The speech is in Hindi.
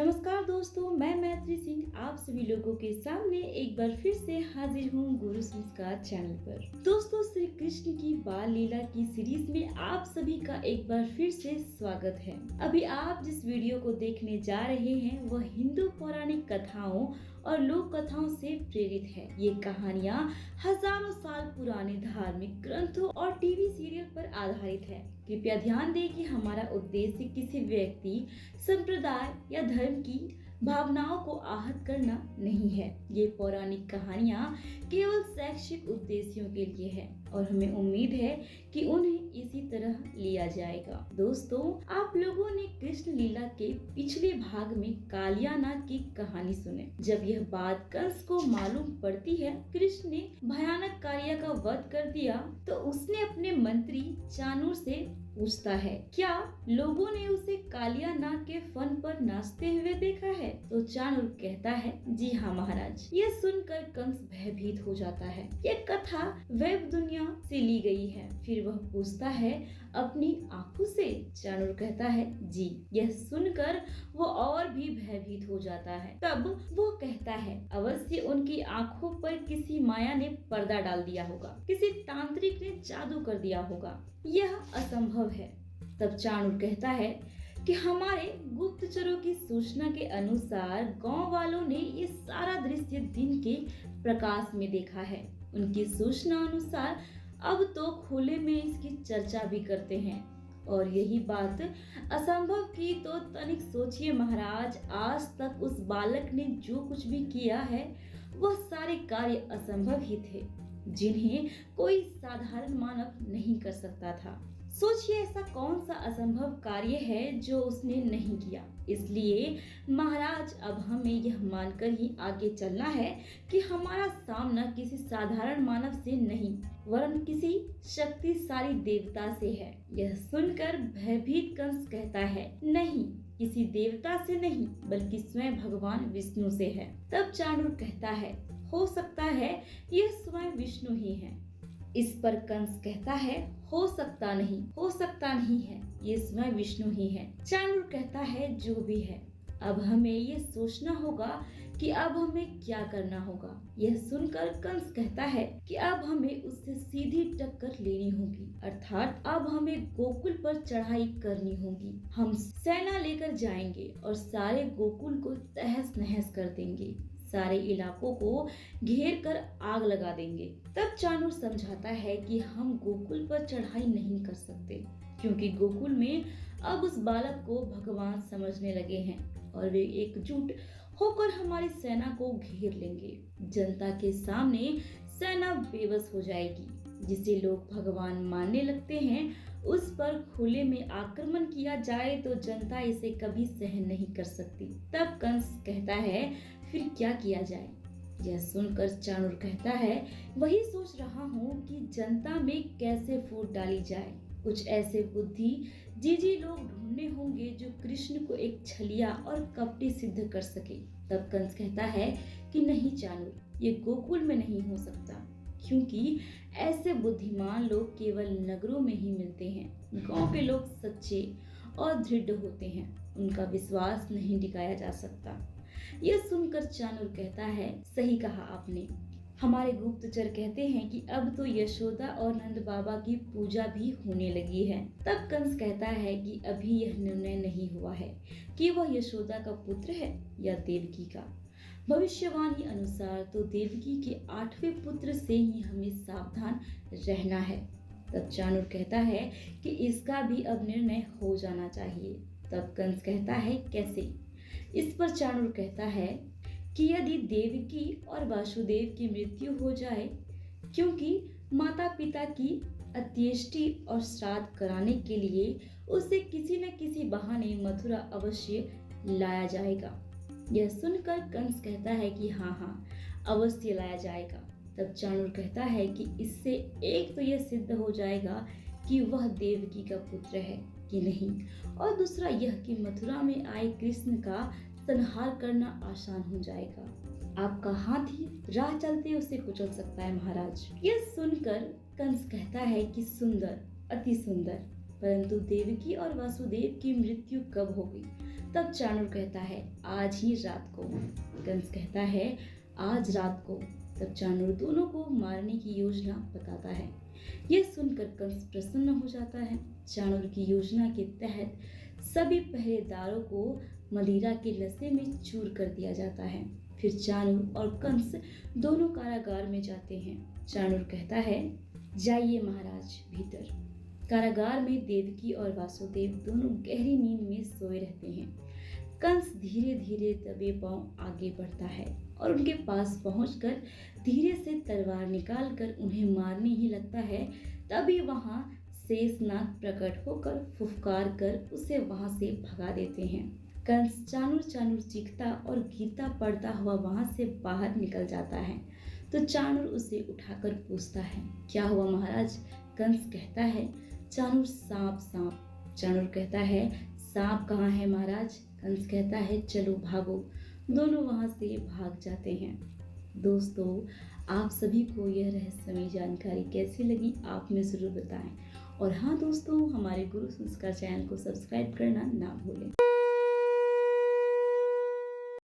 नमस्कार दोस्तों, मैं मैत्री सिंह आप सभी लोगों के सामने एक बार फिर से हाजिर हूँ गुरु संस्कार चैनल पर। दोस्तों, श्री कृष्ण की बाल लीला की सीरीज में आप सभी का एक बार फिर से स्वागत है। अभी आप जिस वीडियो को देखने जा रहे हैं वह हिंदू पौराणिक कथाओं और लोक कथाओं से प्रेरित है। ये कहानियाँ हजारों साल पुराने धार्मिक ग्रंथों और टीवी सीरियल पर आधारित है। कृपया ध्यान दें कि हमारा उद्देश्य किसी व्यक्ति, संप्रदाय या धर्म की भावनाओं को आहत करना नहीं है। ये पौराणिक कहानियाँ केवल शैक्षिक उद्देश्यों के लिए है और हमें उम्मीद है कि उन्हें इसी तरह लिया जाएगा। दोस्तों, आप लोगों ने कृष्ण लीला के पिछले भाग में कालियानाग की कहानी सुने। जब यह बात कंस को मालूम पड़ती है कृष्ण ने भयानक कालिया का वध कर दिया तो उसने अपने मंत्री चाणूर से पूछता है, क्या लोगों ने उसे कालिया नाग के फन पर नाचते हुए देखा है? तो चाणूर कहता है, जी हाँ महाराज। यह सुनकर कंस भयभीत हो जाता है। यह कथा वेब दुनिया से ली गई है। फिर वह पूछता है, अपनी आंखों से? चाणूर कहता है, जी। यह सुनकर वो और भी भयभीत हो जाता है। तब वो कहता है, अवश्य उनकी आंखों पर किसी माया ने पर्दा डाल दिया होगा, किसी तांत्रिक ने जादू कर दिया होगा, यह असंभव है। तब चाणूर कहता है कि हमारे गुप्तचरों की सूचना के अनुसार गांव वालों ने ये सारा दृश्य दिन के प्रकाश में देखा है। उनकी सूचना अनुसार अब तो खुले में इसकी चर्चा भी करते हैं। और यही बात असंभव की तो तनिक सोचिए महाराज, आज तक उस बालक ने जो कुछ भी किया है वह सारे कार्य असंभव ही थे जिन्हें कोई साधारण मानव नहीं कर सकता था। सोचिए ऐसा कौन सा असंभव कार्य है जो उसने नहीं किया। इसलिए महाराज अब हमें यह मानकर ही आगे चलना है कि हमारा सामना किसी साधारण मानव से नहीं वरन किसी शक्तिशाली देवता से है। यह सुनकर भयभीत कंस कहता है, नहीं, किसी देवता से नहीं बल्कि स्वयं भगवान विष्णु से है। तब चाणूर कहता है, हो सकता है यह स्वयं विष्णु ही है। इस पर कंस कहता है, हो सकता नहीं है, ये स्वयं विष्णु ही है। चाणूर कहता है, जो भी है, अब हमें ये सोचना होगा कि अब हमें क्या करना होगा। यह सुनकर कंस कहता है कि अब हमें उससे सीधी टक्कर लेनी होगी, अर्थात अब हमें गोकुल पर चढ़ाई करनी होगी। हम सेना लेकर जाएंगे और सारे गोकुल को तहस नहस कर देंगे, सारे इलाकों को घेर कर आग लगा देंगे। तब चाणूर समझाता है कि हम गोकुल पर चढ़ाई नहीं कर सकते क्योंकि गोकुल में अब उस बालक को भगवान समझने लगे हैं और वे एकजुट होकर हमारी सेना को घेर लेंगे। जनता के सामने सेना बेबस हो जाएगी। जिसे लोग भगवान मानने लगते हैं उस पर खुले में आक्रमण किया जाए तो जनता इसे कभी सहन नहीं कर सकती। तब कंस कहता है, फिर क्या किया जाए? यह सुनकर चाणूर कहता है, वही सोच रहा हूँ कि जनता में कैसे फूट डाली जाए। कुछ ऐसे बुद्धि जीजी लोग ढूंढने होंगे जो कृष्ण को एक छलिया और कपटी सिद्ध कर सके। तब कंस कहता है कि नहीं चाणूर, ये गोकुल में नहीं हो सकता क्योंकि ऐसे बुद्धिमान लोग केवल नगरों में ही मिलते हैं। गांव के लोग सच्चे और दृढ़ होते हैं, उनका विश्वास नहीं दिखाया जा सकता। यह सुनकर चाणूर कहता है, सही कहा आपने। हमारे गुप्तचर कहते हैं कि अब तो यशोदा और नंद बाबा की पूजा भी होने लगी है। तब कंस कहता है कि अभी यह निर्णय नहीं हुआ है कि वह यशोदा का पुत्र है या देवकी का। भविष्यवाणी अनुसार तो देवकी के 8वें पुत्र से ही हमें सावधान रहना है। तब चाणूर कहता है कि इसका भी अब निर्णय हो जाना चाहिए। तब कंस कहता है, कैसे? इस पर चाणूर कहता है कि यदि देवकी और वासुदेव की मृत्यु हो जाए, क्योंकि माता पिता की अंत्येष्टि और श्राद्ध कराने के लिए उसे किसी न किसी बहाने मथुरा अवश्य लाया जाएगा। यह सुनकर कंस कहता है कि हाँ, अवश्य लाया जाएगा। तब चाणूर कहता है कि इससे एक तो यह सिद्ध हो जाएगा कि वह देवकी का पुत्र है कि नहीं, और दूसरा यह कि मथुरा में आए कृष्ण का संहार करना आसान हो जाएगा। आपका हाथी राह चलते उसे कुचल सकता है महाराज। यह सुनकर कंस कहता है कि सुंदर, अति सुंदर। परंतु देवकी और वासुदेव की मृत्यु कब होगी? तब चाणूर कहता है आज ही रात को। कंस कहता है आज रात को। तब चाणूर दोनों को मारने की योजना बताता है। यह सुनकर कंस प्रसन्न हो जाता है। चाणूर की योजना के तहत सभी पहरेदारों को मदिरा के नशे में चूर कर दिया जाता है। फिर चाणूर और कंस दोनों कारागार में जाते हैं। चाणूर कहता है जाइए महाराज भीतर। कारागार में देवकी और वासुदेव दोनों गहरी नींद में सोए रहते हैं। कंस धीरे धीरे दबे पांव आगे बढ़ता है और उनके पास पहुंचकर धीरे से तलवार निकालकर उन्हें मारने ही लगता है। तभी वहां शेषनाग प्रकट होकर फुफकार कर उसे वहां से भगा देते हैं। कंस चाणूर चाणूर चीखता और गिरता पड़ता हुआ वहां से बाहर निकल जाता है। तो चाणूर उसे उठाकर पूछता है क्या हुआ महाराज? कंस कहता है चाणूर सांप सांप। चाणूर कहता है सांप कहाँ है महाराज? कंस कहता है चलो भागो। दोनों वहां से भाग जाते हैं। दोस्तों, आप सभी को यह रहस्यमय जानकारी कैसी लगी आप में जरूर बताएं। और हाँ दोस्तों, हमारे गुरु संस्कार चैनल को सब्सक्राइब करना ना भूलें।